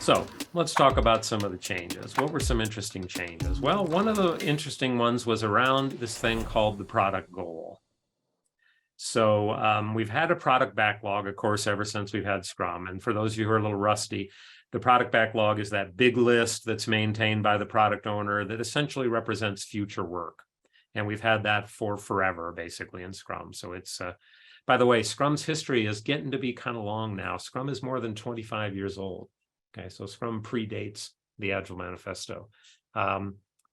So let's talk about some of the changes. What were some interesting changes? Well, one of the interesting ones was around this thing called the product goal. So we've had a product backlog, of course, ever since we've had Scrum. And for those of you who are a little rusty, the product backlog is that big list that's maintained by the product owner that essentially represents future work. And we've had that for forever, basically, in Scrum. So it's, by the way, Scrum's history is getting to be kind of long now. Scrum is more than 25 years old. Okay, so Scrum predates the Agile Manifesto.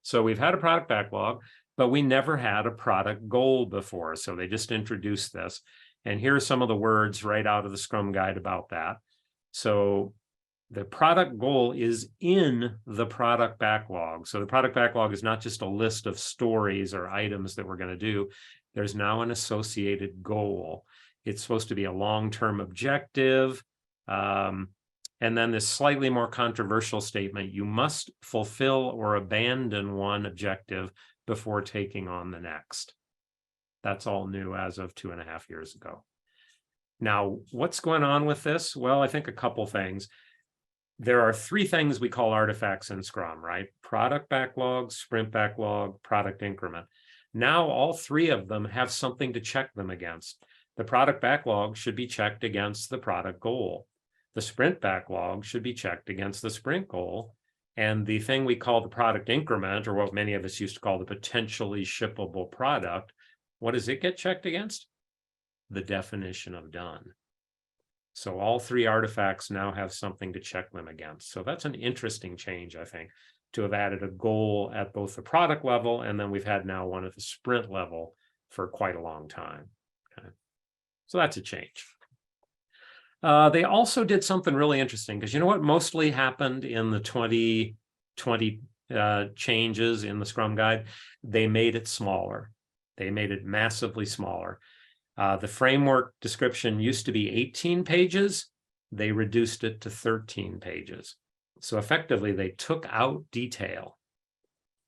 So we've had a product backlog, but we never had a product goal before. So they just introduced this. And here are some of the words right out of the Scrum guide about that. So the product goal is in the product backlog. So the product backlog is not just a list of stories or items that we're going to do. There's now an associated goal. It's supposed to be a long-term objective. And then this slightly more controversial statement, you must fulfill or abandon one objective before taking on the next. That's all new as of 2.5 years ago. Now, what's going on with this? Well, I think a couple things. There are 3 things we call artifacts in Scrum, right? Product backlog, sprint backlog, product increment. Now, all 3 of them have something to check them against. The product backlog should be checked against the product goal. The sprint backlog should be checked against the sprint goal. And the thing we call the product increment, or what many of us used to call the potentially shippable product, what does it get checked against? The definition of done. So all 3 artifacts now have something to check them against. So that's an interesting change, I think, to have added a goal at both the product level, and then we've had now one at the sprint level for quite a long time. Okay. So that's a change. They also did something really interesting, because you know what mostly happened in the 2020 changes in the Scrum Guide? They made it smaller. They made it massively smaller. The framework description used to be 18 pages. They reduced it to 13 pages. So effectively, they took out detail.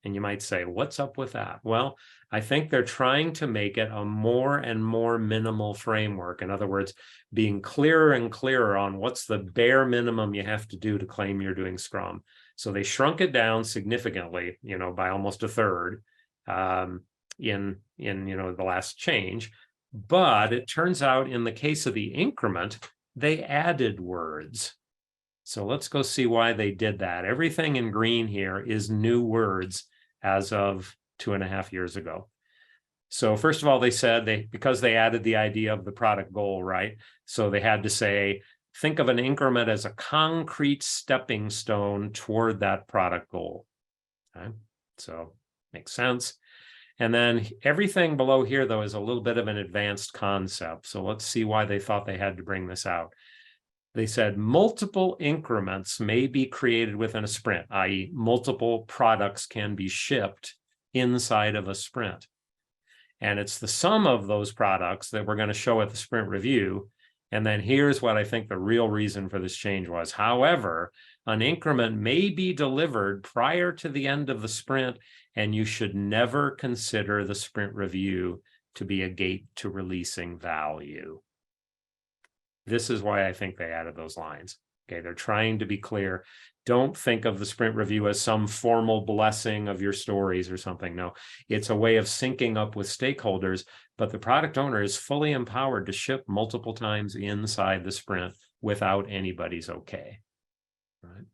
And you might say, what's up with that? Well, I think they're trying to make it a more and more minimal framework. In other words, being clearer and clearer on what's the bare minimum you have to do to claim you're doing Scrum. So they shrunk it down significantly, by almost a third in the last change. But it turns out in the case of the increment, they added words. So let's go see why they did that. Everything in green here is new words as of 2.5 years ago. So first of all, they said because they added the idea of the product goal, right? So they had to say, think of an increment as a concrete stepping stone toward that product goal. Okay, so makes sense. And then everything below here, though, is a little bit of an advanced concept. So let's see why they thought they had to bring this out. They said multiple increments may be created within a sprint, i.e., multiple products can be shipped inside of a sprint. And it's the sum of those products that we're going to show at the sprint review. And then here's what I think the real reason for this change was. However, an increment may be delivered prior to the end of the sprint, and you should never consider the sprint review to be a gate to releasing value. This is why I think they added those lines. Okay, they're trying to be clear. Don't think of the sprint review as some formal blessing of your stories or something. No, it's a way of syncing up with stakeholders, but the product owner is fully empowered to ship multiple times inside the sprint without anybody's okay. Right?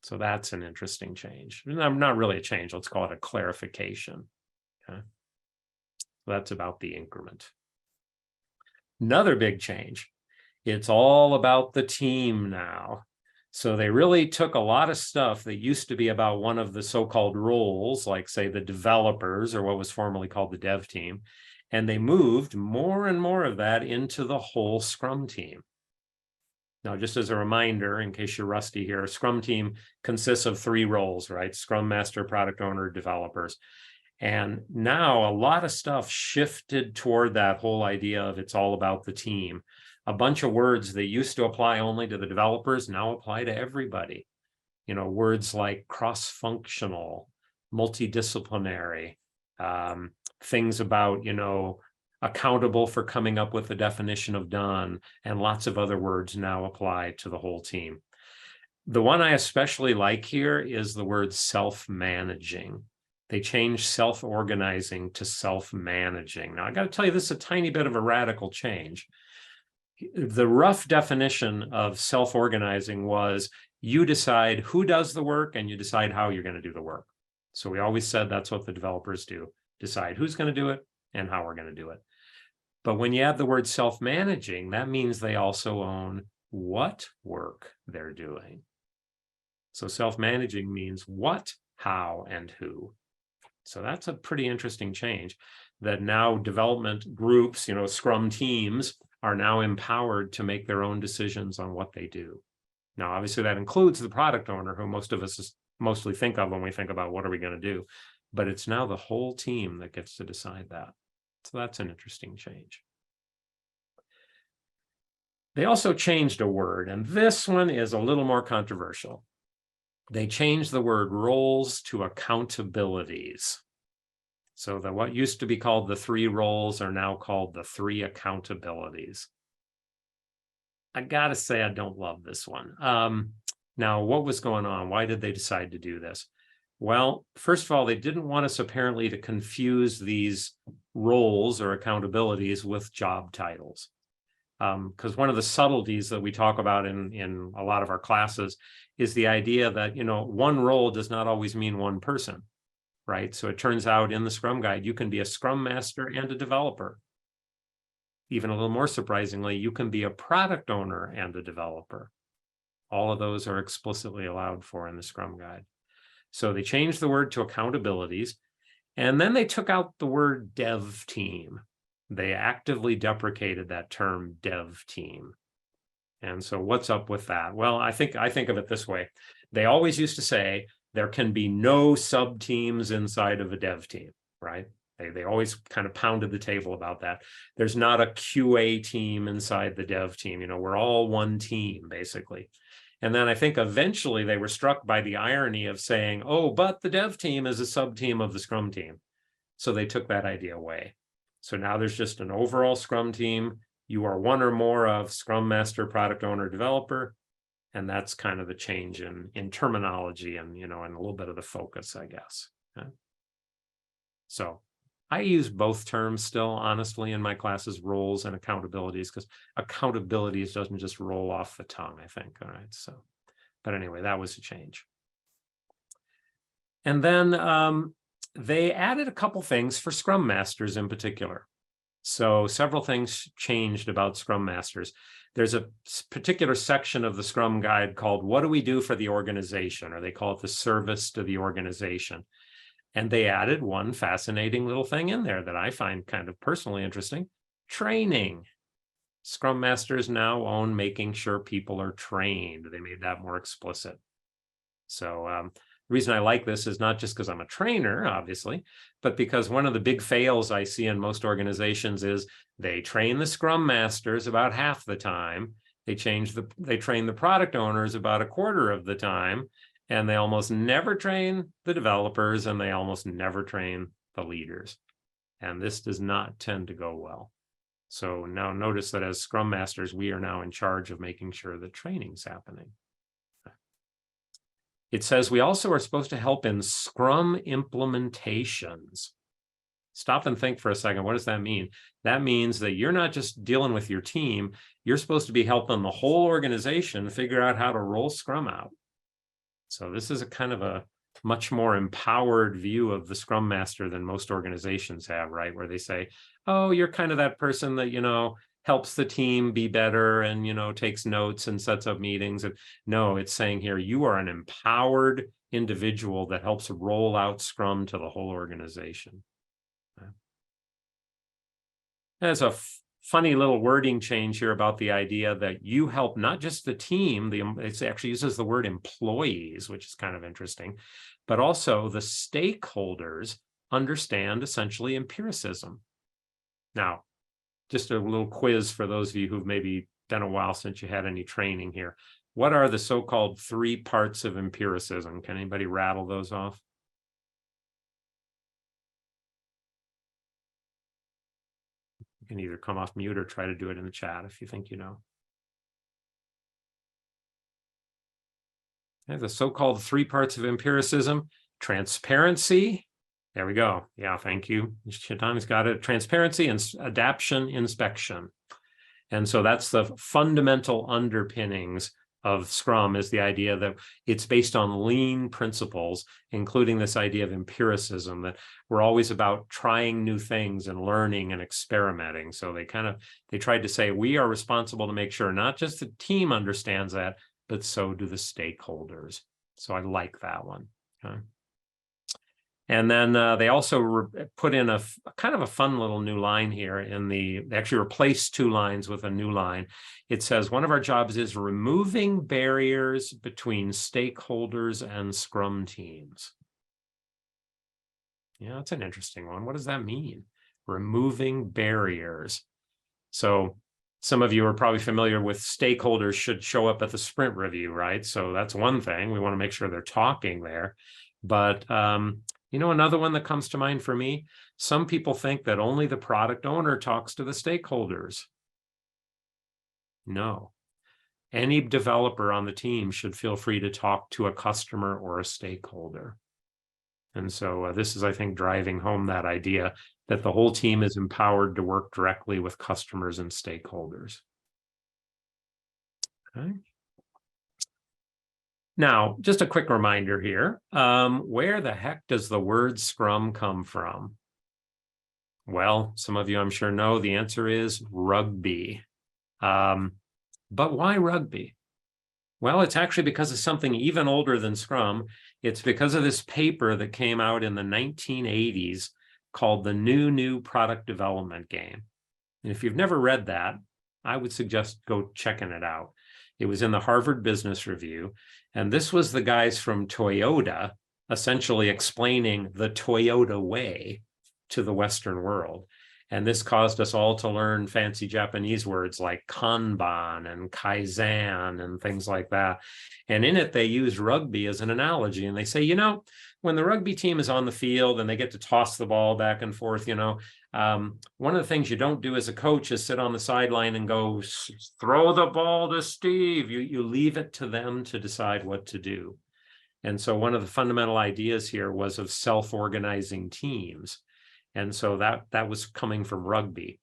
So that's an interesting change. Not really a change. Let's call it a clarification. Okay? So that's about the increment. Another big change. It's all about the team now. So they really took a lot of stuff that used to be about one of the so-called roles, like say the developers or what was formerly called the dev team, and they moved more and more of that into the whole Scrum team. Now, just as a reminder, in case you're rusty here, a Scrum team consists of 3 roles, right? Scrum Master, Product Owner, Developers. And now a lot of stuff shifted toward that whole idea of it's all about the team. A bunch of words that used to apply only to the developers now apply to everybody. Words like cross-functional, multidisciplinary, things about, accountable for coming up with the definition of done, and lots of other words now apply to the whole team. The one I especially like here is the word self-managing. They changed self-organizing to self-managing. Now, I got to tell you, this is a tiny bit of a radical change. The rough definition of self-organizing was you decide who does the work and you decide how you're going to do the work. So we always said that's what the developers do, decide who's going to do it and how we're going to do it. But when you add the word self-managing, that means they also own what work they're doing. So self-managing means what, how, and who. So that's a pretty interesting change, that now development groups, Scrum teams, are now empowered to make their own decisions on what they do. Now, obviously, that includes the product owner, who most of us mostly think of when we think about what are we going to do. But it's now the whole team that gets to decide that. So that's an interesting change. They also changed a word, and this one is a little more controversial. They changed the word roles to accountabilities. So what used to be called the 3 roles are now called the 3 accountabilities. I gotta say, I don't love this one. Now, what was going on? Why did they decide to do this? Well, first of all, they didn't want us apparently to confuse these roles or accountabilities with job titles. Because one of the subtleties that we talk about in a lot of our classes is the idea that, one role does not always mean one person, right? So it turns out in the Scrum Guide, you can be a Scrum Master and a developer. Even a little more surprisingly, you can be a product owner and a developer. All of those are explicitly allowed for in the Scrum Guide. So they changed the word to accountabilities, and then they took out the word dev team. They actively deprecated that term dev team. And so what's up with that? Well, I think of it this way. They always used to say there can be no sub teams inside of a dev team, right? They always kind of pounded the table about that. There's not a QA team inside the dev team. We're all one team, basically. And then I think eventually they were struck by the irony of saying, oh, but the dev team is a sub team of the Scrum team. So they took that idea away. So now there's just an overall Scrum team. You are one or more of Scrum Master, product owner, developer. And that's kind of the change in terminology and, and a little bit of the focus, I guess. Okay. So I use both terms still, honestly, in my classes, roles and accountabilities, because accountabilities doesn't just roll off the tongue, I think. All right. So, but anyway, that was a change. And then they added a couple things for Scrum Masters in particular. So several things changed about Scrum Masters. There's a particular section of the Scrum Guide called What Do We Do for the Organization? Or they call it the service to the organization. And they added one fascinating little thing in there that I find kind of personally interesting: training. Scrum Masters now own making sure people are trained. They made that more explicit. So the reason I like this is not just because I'm a trainer, obviously, but because one of the big fails I see in most organizations is they train the Scrum Masters about half the time. They train the product owners about a quarter of the time, and they almost never train the developers, and they almost never train the leaders. And this does not tend to go well. So now notice that as Scrum Masters, we are now in charge of making sure that training's happening. It says we also are supposed to help in Scrum implementations. Stop and think for a second. What does that mean? That means that you're not just dealing with your team. You're supposed to be helping the whole organization figure out how to roll Scrum out. So this is a kind of a much more empowered view of the Scrum Master than most organizations have, right? Where they say, oh, you're kind of that person that, helps the team be better and, takes notes and sets up meetings. And no, it's saying here, you are an empowered individual that helps roll out Scrum to the whole organization. There's a funny little wording change here about the idea that you help not just the team, it actually uses the word employees, which is kind of interesting, but also the stakeholders understand essentially empiricism. Now, just a little quiz for those of you who've maybe been a while since you had any training here. What are the so-called 3 parts of empiricism? Can anybody rattle those off? You can either come off mute or try to do it in the chat if you think you know. Okay, the so-called 3 parts of empiricism: transparency. There we go. Yeah, thank you. Shaitan's got it. Transparency and adaptation inspection. And so that's the fundamental underpinnings of Scrum, is the idea that it's based on lean principles, including this idea of empiricism, that we're always about trying new things and learning and experimenting. So they tried to say, we are responsible to make sure not just the team understands that, but so do the stakeholders. So I like that one. Okay. And then they also put in a kind of a fun little new line here they actually replaced 2 lines with a new line. It says, one of our jobs is removing barriers between stakeholders and Scrum teams. Yeah, that's an interesting one. What does that mean? Removing barriers. So some of you are probably familiar with stakeholders should show up at the sprint review, right? So that's one thing. We want to make sure they're talking there. But another one that comes to mind for me, some people think that only the product owner talks to the stakeholders. No. Any developer on the team should feel free to talk to a customer or a stakeholder. And so this is, I think, driving home that idea that the whole team is empowered to work directly with customers and stakeholders. Okay. Now, just a quick reminder here, where the heck does the word Scrum come from? Well, some of you, I'm sure, know the answer is rugby. But why rugby? Well, it's actually because of something even older than Scrum. It's because of this paper that came out in the 1980s called the New Product Development Game. And if you've never read that, I would suggest go checking it out. It was in the Harvard Business Review. And this was the guys from Toyota essentially explaining the Toyota way to the Western world. And this caused us all to learn fancy Japanese words like Kanban and Kaizen and things like that. And in it, they use rugby as an analogy. And they say, when the rugby team is on the field and they get to toss the ball back and forth, one of the things you don't do as a coach is sit on the sideline and go, throw the ball to Steve. You leave it to them to decide what to do. And so one of the fundamental ideas here was of self-organizing teams. And so that was coming from rugby.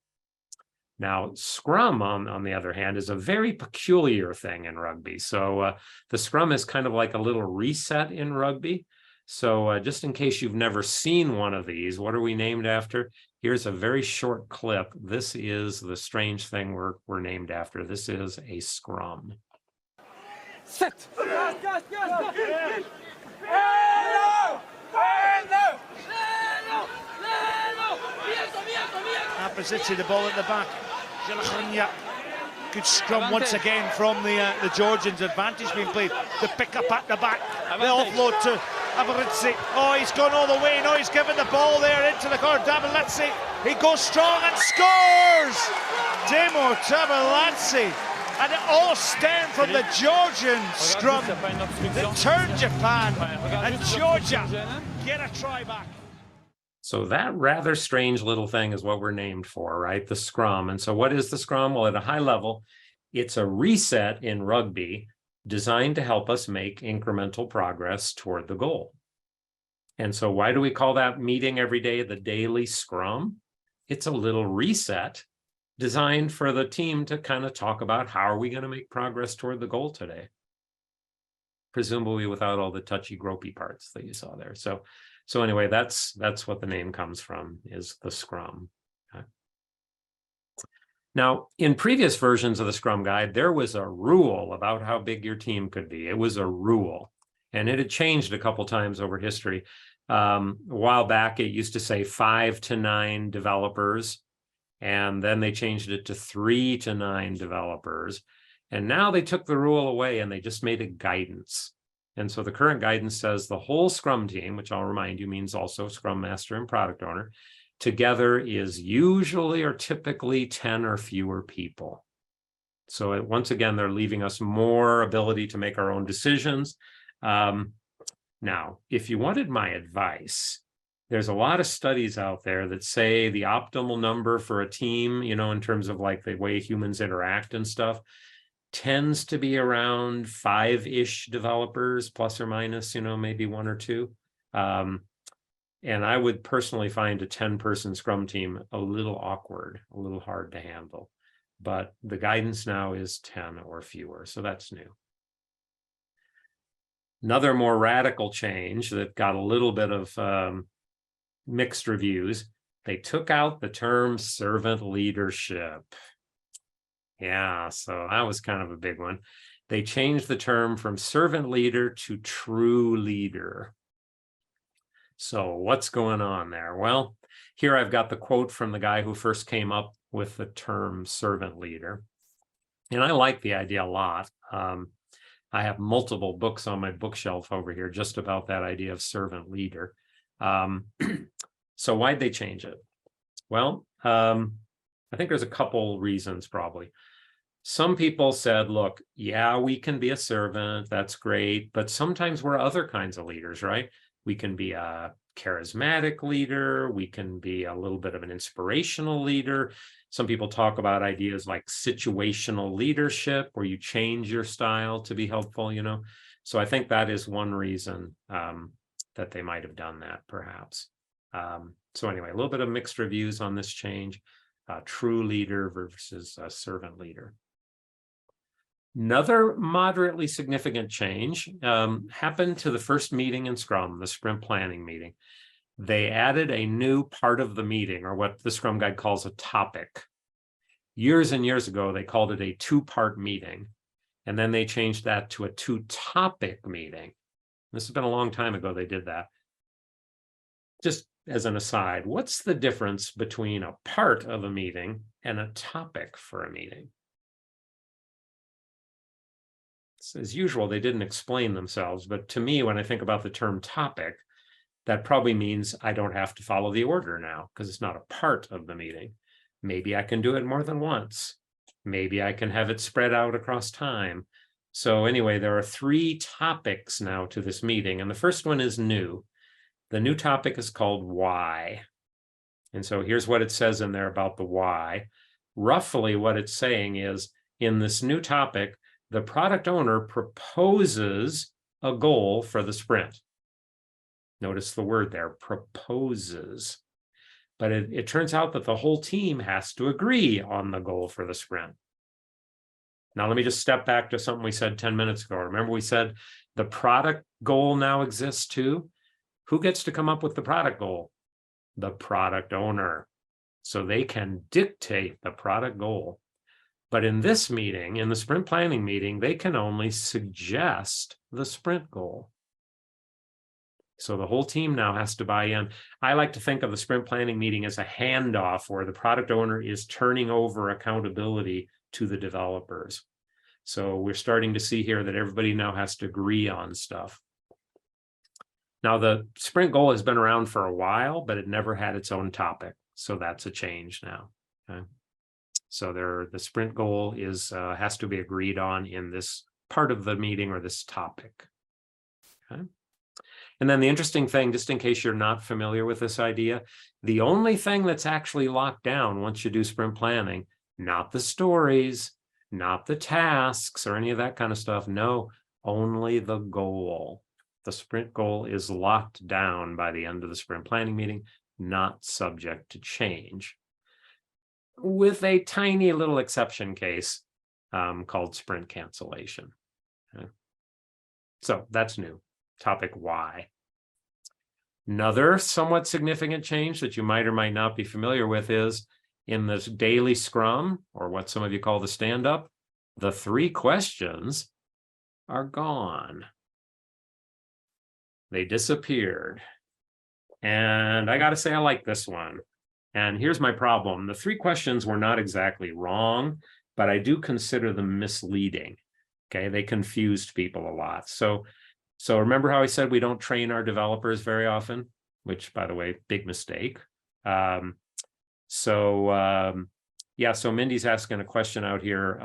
Now, Scrum, on the other hand, is a very peculiar thing in rugby. So the Scrum is kind of like a little reset in rugby. So just in case you've never seen one of these, what are we named after? Here's a very short clip. This is the strange thing we're named after. This is a Scrum. Set. Apposite the ball at the back. Good scrum once again from the Georgians. Advantage being played. The pick up at the back. The offload to Avaritsi. Oh, he's gone all the way. No, he's given the ball there into the corner. Tabalatsi. He goes strong and scores. Demo Tabalatsi. And it all stemmed from the Georgian scrum that turned Japan. And Georgia get a try back. So that rather strange little thing is what we're named for, right? The Scrum. And so what is the Scrum? Well, at a high level, it's a reset in rugby designed to help us make incremental progress toward the goal. And so why do we call that meeting every day the daily Scrum? It's a little reset designed for the team to kind of talk about how are we going to make progress toward the goal today? Presumably without all the touchy-gropey parts that you saw there. So anyway, that's what the name comes from, is the Scrum. Okay. Now, in previous versions of the Scrum Guide, there was a rule about how big your team could be. It was a rule, and it had changed a couple times over history. A while back, it used to say 5 to 9 developers, and then they changed it to 3 to 9 developers. And now they took the rule away and they just made it guidance. And so the current guidance says the whole Scrum team, which I'll remind you means also Scrum Master and Product Owner, together is usually or typically 10 or fewer people. So once again, they're leaving us more ability to make our own decisions. Now, if you wanted my advice, there's a lot of studies out there that say the optimal number for a team, in terms of like the way humans interact and stuff, tends to be around 5-ish developers, plus or minus, maybe 1 or 2. And I would personally find a 10-person Scrum team a little awkward, a little hard to handle. But the guidance now is 10 or fewer, so that's new. Another more radical change that got a little bit of mixed reviews, they took out the term servant leadership. Yeah, so that was kind of a big one. They changed the term from servant leader to true leader. So what's going on there? Well, here I've got the quote from the guy who first came up with the term servant leader. And I like the idea a lot. I have multiple books on my bookshelf over here just about that idea of servant leader. So why'd they change it? Well, I think there's a couple reasons probably. Some people said, look, yeah, we can be a servant, that's great, but sometimes we're other kinds of leaders, right? We can be a charismatic leader, we can be a little bit of an inspirational leader. Some people talk about ideas like situational leadership, where you change your style to be helpful, So I think that is one reason that they might have done that, perhaps. So anyway, a little bit of mixed reviews on this change, true leader versus a servant leader. Another moderately significant change happened to the first meeting in Scrum, the sprint planning meeting. They added a new part of the meeting, or what the Scrum Guide calls a topic. Years and years ago, they called it a 2-part meeting, and then they changed that to a 2-topic meeting. This has been a long time ago they did that. Just as an aside, what's the difference between a part of a meeting and a topic for a meeting? As usual, they didn't explain themselves, but to me, when I think about the term topic, that probably means I don't have to follow the order now because it's not a part of the meeting. Maybe I can do it more than once. Maybe I can have it spread out across time. So anyway, there are 3 topics now to this meeting, and the first one is new. The new topic is called why. And so here's what it says in there about the why. Roughly what it's saying is, in this new topic, the product owner proposes a goal for the sprint. Notice the word there, proposes. But it turns out that the whole team has to agree on the goal for the sprint. Now, let me just step back to something we said 10 minutes ago. Remember we said the product goal now exists too? Who gets to come up with the product goal? The product owner. So they can dictate the product goal. But in this meeting, in the sprint planning meeting, they can only suggest the sprint goal. So the whole team now has to buy in. I like to think of the sprint planning meeting as a handoff where the product owner is turning over accountability to the developers. So we're starting to see here that everybody now has to agree on stuff. Now, the sprint goal has been around for a while, but it never had its own topic. So that's a change now. Okay. So the sprint goal is has to be agreed on in this part of the meeting or this topic. Okay. And then the interesting thing, just in case you're not familiar with this idea, the only thing that's actually locked down once you do sprint planning, not the stories, not the tasks or any of that kind of stuff. No, only the goal. The sprint goal is locked down by the end of the sprint planning meeting, not subject to change, with a tiny little exception case called sprint cancellation. Okay. So that's new. Topic why. Another somewhat significant change that you might or might not be familiar with is in this daily Scrum, or what some of you call the stand-up, the 3 questions are gone. They disappeared. And I got to say, I like this one. And here's my problem. The 3 questions were not exactly wrong, but I do consider them misleading. Okay, they confused people a lot. So remember how I said we don't train our developers very often, which, by the way, big mistake. So Mindy's asking a question out here.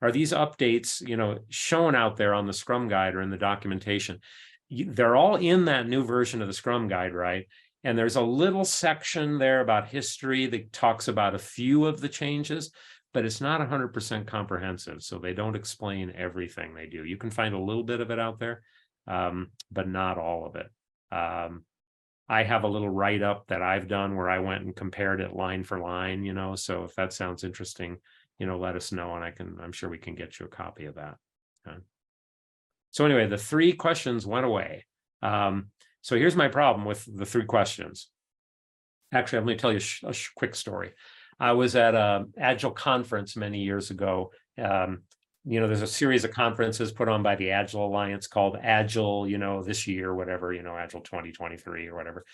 Are these updates, shown out there on the Scrum Guide or in the documentation? They're all in that new version of the Scrum Guide, right? And there's a little section there about history that talks about a few of the changes, but it's not 100% comprehensive. So they don't explain everything they do. You can find a little bit of it out there, but not all of it. I have a little write-up that I've done where I went and compared it line for line, so if that sounds interesting, let us know, and I'm sure we can get you a copy of that. Okay. So anyway, the 3 questions went away. So here's my problem with the 3 questions. Actually, let me tell you a quick story. I was at a Agile conference many years ago. There's a series of conferences put on by the Agile Alliance called Agile, this year, whatever, Agile 2023 or whatever.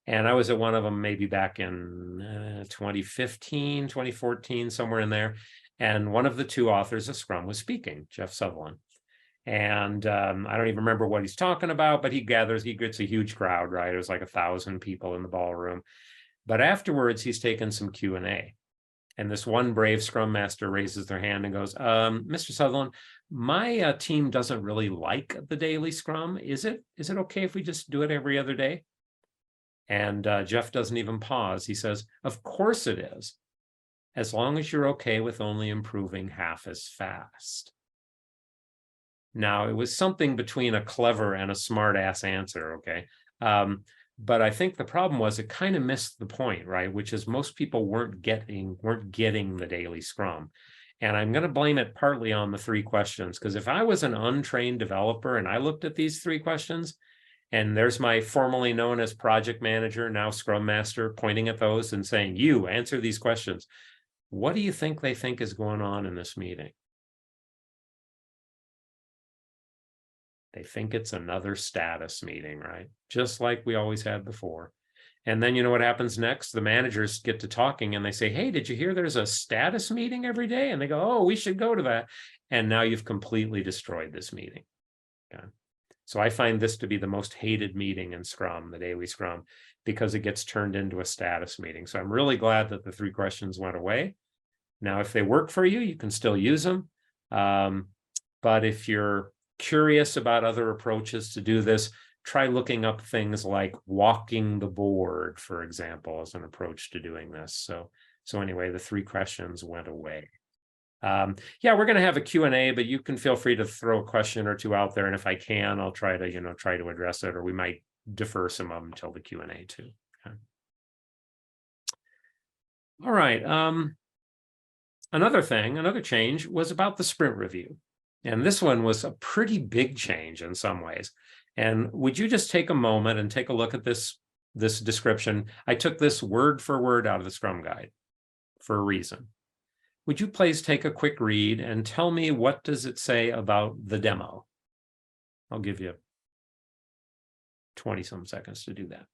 And I was at one of them maybe back in 2015, 2014, somewhere in there. And one of the 2 authors of Scrum was speaking, Jeff Sutherland. And I don't even remember what he's talking about, but he gets a huge crowd, right? It was like 1,000 people in the ballroom. But afterwards, he's taken some Q&A. And this one brave Scrum Master raises their hand and goes, Mr. Sutherland, my team doesn't really like the daily Scrum. Is it okay if we just do it every other day? And Jeff doesn't even pause. He says, of course it is, as long as you're okay with only improving half as fast. Now, it was something between a clever and a smart ass answer, okay? But I think the problem was it kind of missed the point, right? Which is most people weren't getting the daily Scrum. And I'm going to blame it partly on the 3 questions, because if I was an untrained developer and I looked at these 3 questions, and there's my formerly known as project manager, now Scrum Master, pointing at those and saying, you answer these questions. What do you think they think is going on in this meeting? They think it's another status meeting, right? Just like we always had before. And then you know what happens next? The managers get to talking and they say, hey, did you hear there's a status meeting every day? And they go, oh, we should go to that. And now you've completely destroyed this meeting. Okay. So I find this to be the most hated meeting in Scrum, the daily Scrum, because it gets turned into a status meeting. So I'm really glad that the 3 questions went away. Now, if they work for you, you can still use them. But if you're curious about other approaches to do this, try looking up things like walking the board, for example, as an approach to doing this. So anyway, the 3 questions went away. Yeah, we're going to have a Q&A, but you can feel free to throw a question or 2 out there. And if I can, I'll try to address it, or we might defer some of them until the Q&A too. Okay. All right. Another change was about the sprint review. And this one was a pretty big change in some ways. And would you just take a moment and take a look at this description? I took this word for word out of the Scrum Guide for a reason. Would you please take a quick read and tell me, what does it say about the demo? I'll give you 20-some seconds to do that.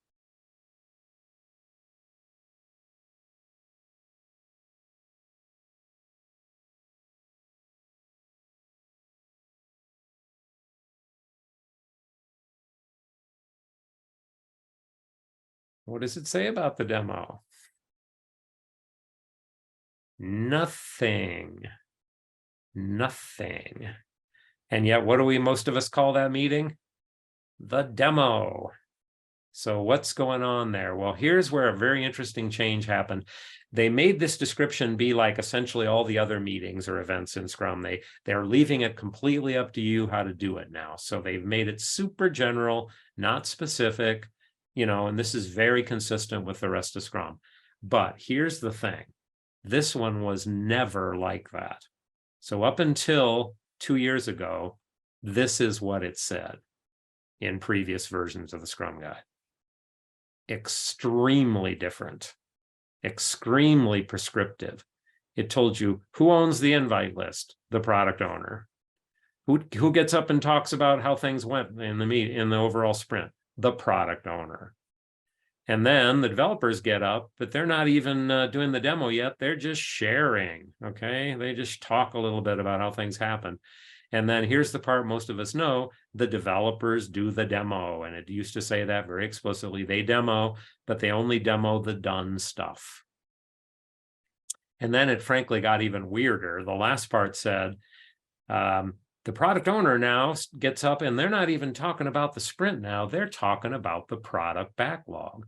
What does it say about the demo? Nothing. Nothing. And yet, what do most of us call that meeting? The demo. So what's going on there? Well, here's where a very interesting change happened. They made this description be like essentially all the other meetings or events in Scrum. They're leaving it completely up to you how to do it now. So they've made it super general, not specific, and this is very consistent with the rest of Scrum. But here's the thing. This one was never like that. So up until 2 years ago, this is what it said in previous versions of the Scrum Guide. Extremely different, extremely prescriptive. It told you who owns the invite list, the product owner. Who gets up and talks about how things went in the overall sprint, the product owner. And then the developers get up, but they're not even doing the demo yet. They're just sharing, okay? They just talk a little bit about how things happen. And then here's the part most of us know, the developers do the demo. And it used to say that very explicitly. They demo, but they only demo the done stuff. And then it frankly got even weirder. The last part said, the product owner now gets up and they're not even talking about the sprint now. They're talking about the product backlog,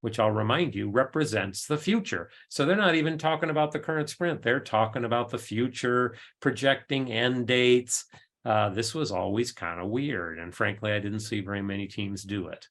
which I'll remind you represents the future. So they're not even talking about the current sprint. They're talking about the future, projecting end dates. This was always kind of weird. And frankly, I didn't see very many teams do it.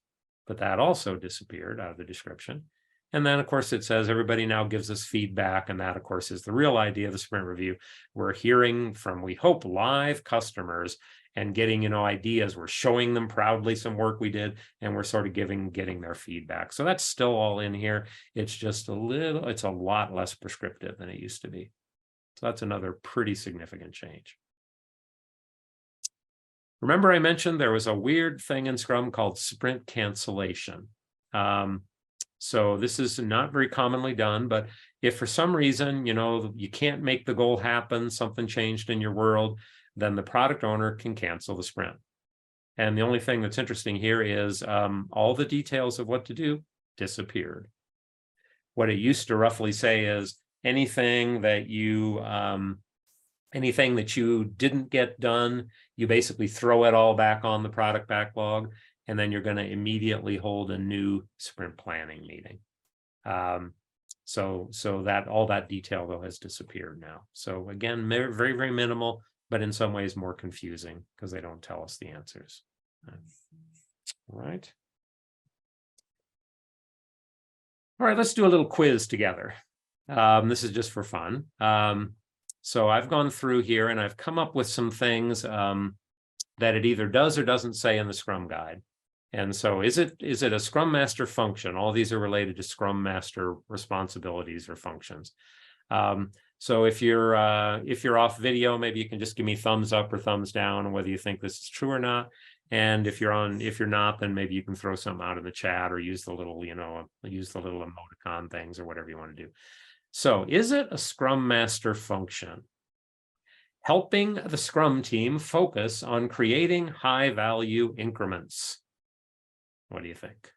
But that also disappeared out of the description. And then, of course, it says everybody now gives us feedback. And that, of course, is the real idea of the sprint review. We're hearing from, we hope, live customers and getting, ideas. We're showing them proudly some work we did, and we're sort of getting their feedback. So that's still all in here. It's just it's a lot less prescriptive than it used to be. So that's another pretty significant change. Remember I mentioned there was a weird thing in Scrum called sprint cancellation. So this is not very commonly done, but if for some reason, you can't make the goal happen, something changed in your world, then the product owner can cancel the sprint. And the only thing that's interesting here is all the details of what to do disappeared. What it used to roughly say is anything that you didn't get done, you basically throw it all back on the product backlog, and then you're going to immediately hold a new sprint planning meeting. So that all that detail though has disappeared now. So again, very, very minimal, but in some ways more confusing because they don't tell us the answers. All right. All right, let's do a little quiz together. This is just for fun. So I've gone through here and I've come up with some things that it either does or doesn't say in the Scrum Guide. And so is it a Scrum Master function? All these are related to Scrum Master responsibilities or functions. So if you're off video, maybe you can just give me thumbs up or thumbs down on whether you think this is true or not. And if you're not, then maybe you can throw something out in the chat or use the little, use the little emoticon things or whatever you want to do. So is it a Scrum Master function? Helping the Scrum team focus on creating high-value increments. What do you think?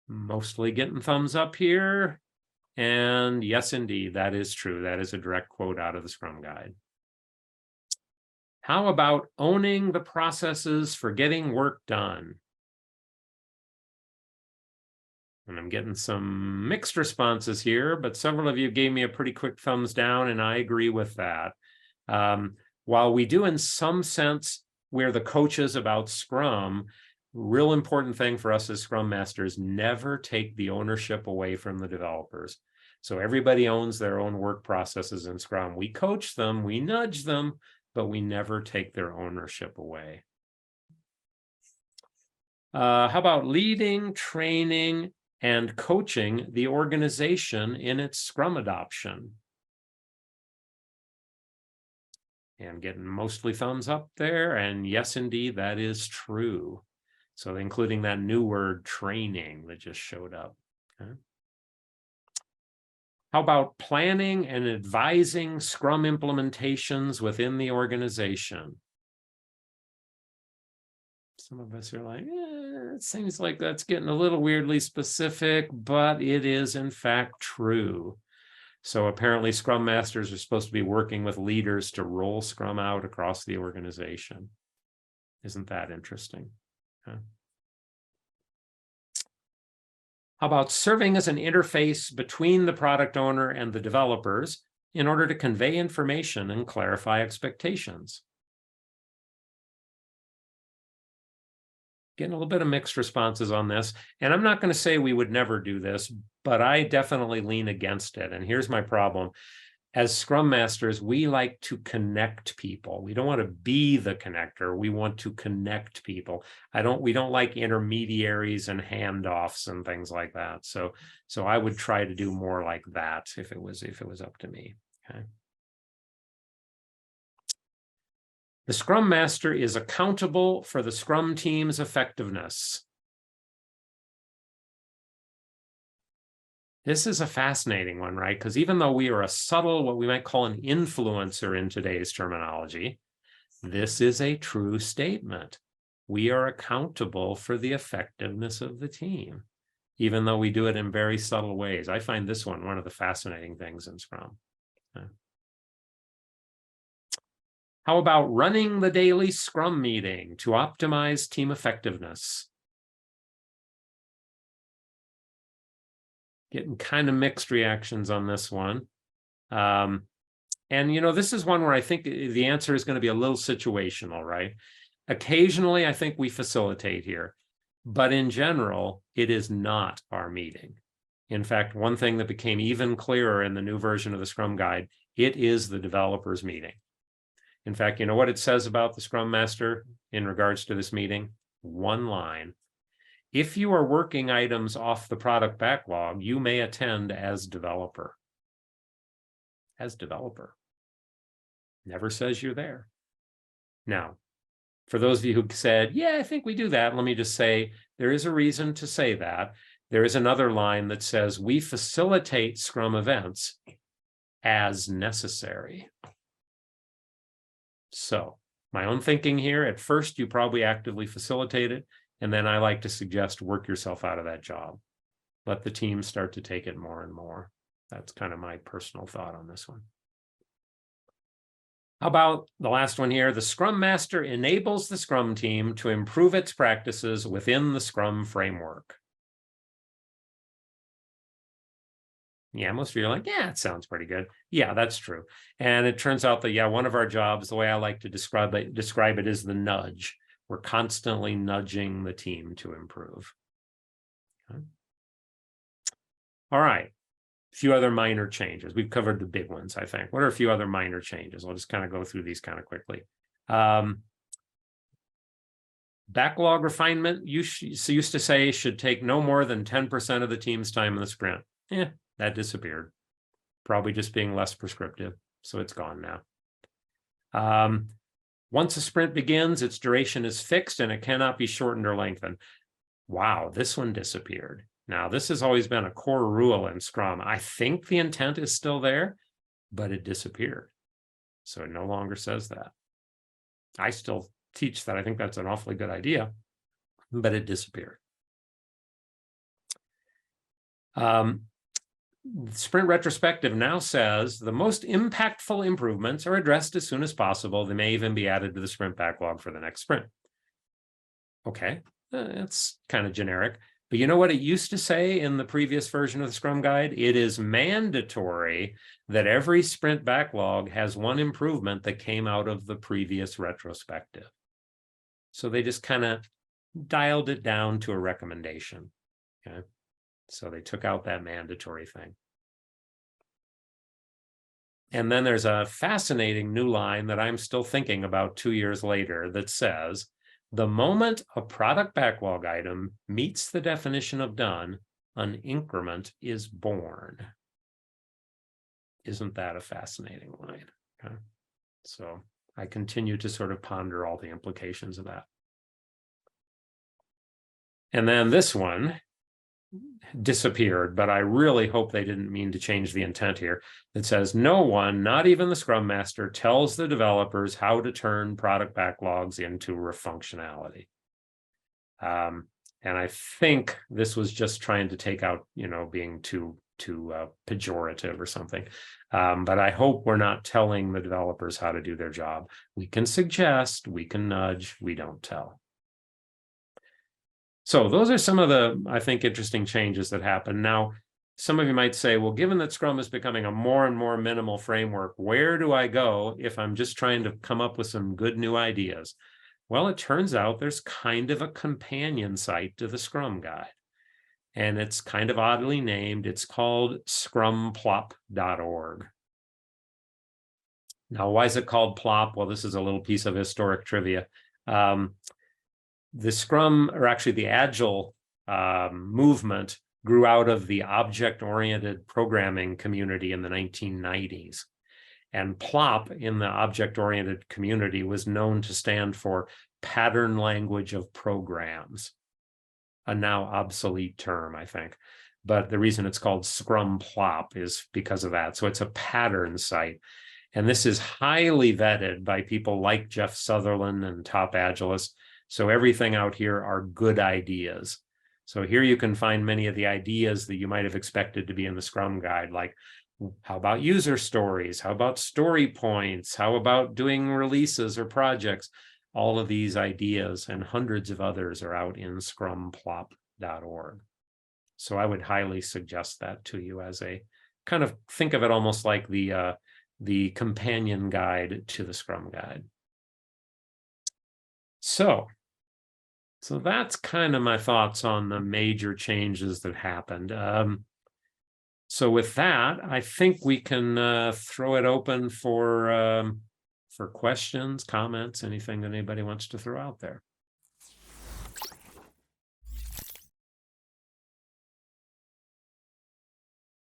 Mostly getting thumbs up here. And yes, indeed, that is true. That is a direct quote out of the Scrum Guide. How about owning the processes for getting work done? And I'm getting some mixed responses here, but several of you gave me a pretty quick thumbs down, and I agree with that. While we do in some sense, we're the coaches about Scrum, real important thing for us as Scrum Masters, never take the ownership away from the developers. So everybody owns their own work processes in Scrum. We coach them, we nudge them, but we never take their ownership away. How about leading, training, and coaching the organization in its Scrum adoption? And getting mostly thumbs up there. And yes, indeed, that is true. So including that new word training that just showed up. Okay. How about planning and advising Scrum implementations within the organization? Some of us are like, it seems like that's getting a little weirdly specific, but it is in fact true. So apparently Scrum Masters are supposed to be working with leaders to roll Scrum out across the organization. Isn't that interesting? Okay. How about serving as an interface between the product owner and the developers in order to convey information and clarify expectations? Getting a little bit of mixed responses on this. And I'm not going to say we would never do this, but I definitely lean against it. And here's my problem. As Scrum Masters, we like to connect people. We don't want to be the connector. We want to connect people. We don't like intermediaries and handoffs and things like that. So I would try to do more like that if it was up to me. Okay. The Scrum Master is accountable for the Scrum team's effectiveness. This is a fascinating one, right? Because even though we are a subtle, what we might call an influencer in today's terminology, this is a true statement. We are accountable for the effectiveness of the team, even though we do it in very subtle ways. I find this one of the fascinating things in Scrum. Okay. How about running the daily Scrum meeting to optimize team effectiveness? Getting kind of mixed reactions on this one. And, you know, this is one where I think the answer is going to be a little situational, right? Occasionally, I think we facilitate here, but in general, it is not our meeting. In fact, one thing that became even clearer in the new version of the Scrum Guide, it is the developers' meeting. In fact, you know what it says about the Scrum Master in regards to this meeting? One line. If you are working items off the product backlog, you may attend as developer. As developer. Never says you're there. Now, for those of you who said, yeah, I think we do that, let me just say, there is a reason to say that. There is another line that says, we facilitate Scrum events as necessary. So, my own thinking here, at first, you probably actively facilitate it, and then I like to suggest work yourself out of that job. Let the team start to take it more and more. That's kind of my personal thought on this one. How about the last one here? The Scrum Master enables the Scrum team to improve its practices within the Scrum framework. Yeah, most of you are like, yeah, it sounds pretty good. Yeah, that's true. And it turns out that, yeah, one of our jobs, the way I like to describe it is the nudge. We're constantly nudging the team to improve. Okay. All right. A few other minor changes. We've covered the big ones, I think. What are a few other minor changes? I'll just kind of go through these kind of quickly. Backlog refinement, used to say, should take no more than 10% of the team's time in the sprint. Yeah, that disappeared. Probably just being less prescriptive. So it's gone now. Once a sprint begins, its duration is fixed and it cannot be shortened or lengthened. Wow, this one disappeared. Now, this has always been a core rule in Scrum. I think the intent is still there, but it disappeared. So it no longer says that. I still teach that. I think that's an awfully good idea, but it disappeared. Sprint retrospective now says the most impactful improvements are addressed as soon as possible. They may even be added to the sprint backlog for the next sprint. Okay, that's kind of generic. But you know what it used to say in the previous version of the Scrum Guide? It is mandatory that every sprint backlog has one improvement that came out of the previous retrospective. So they just kind of dialed it down to a recommendation. Okay. So they took out that mandatory thing. And then there's a fascinating new line that I'm still thinking about 2 years later that says, the moment a product backlog item meets the definition of done, an increment is born. Isn't that a fascinating line? Okay. So I continue to sort of ponder all the implications of that. And then this one disappeared, but I really hope they didn't mean to change the intent here. It says, no one, not even the Scrum Master, tells the developers how to turn product backlogs into functionality. And I think this was just trying to take out, you know, being too pejorative or something. But I hope we're not telling the developers how to do their job. We can suggest, we can nudge, we don't tell. So those are some of the, I think, interesting changes that happen. Now, some of you might say, well, given that Scrum is becoming a more and more minimal framework, where do I go if I'm just trying to come up with some good new ideas? Well, it turns out there's kind of a companion site to the Scrum Guide. And it's kind of oddly named. It's called ScrumPlop.org. Now, why is it called Plop? Well, this is a little piece of historic trivia. The Scrum, or actually the Agile movement, grew out of the object-oriented programming community in the 1990s. And PLOP in the object-oriented community was known to stand for Pattern Language of Programs, a now obsolete term, I think. But the reason it's called ScrumPlop is because of that. So it's a pattern site. And this is highly vetted by people like Jeff Sutherland and top Agilists. So everything out here are good ideas. So here you can find many of the ideas that you might have expected to be in the Scrum Guide, like how about user stories? How about story points? How about doing releases or projects? All of these ideas and hundreds of others are out in ScrumPlop.org. So I would highly suggest that to you as a kind of, think of it almost like the companion guide to the Scrum Guide. So that's kind of my thoughts on the major changes that happened. So with that, I think we can throw it open for questions, comments, anything that anybody wants to throw out there.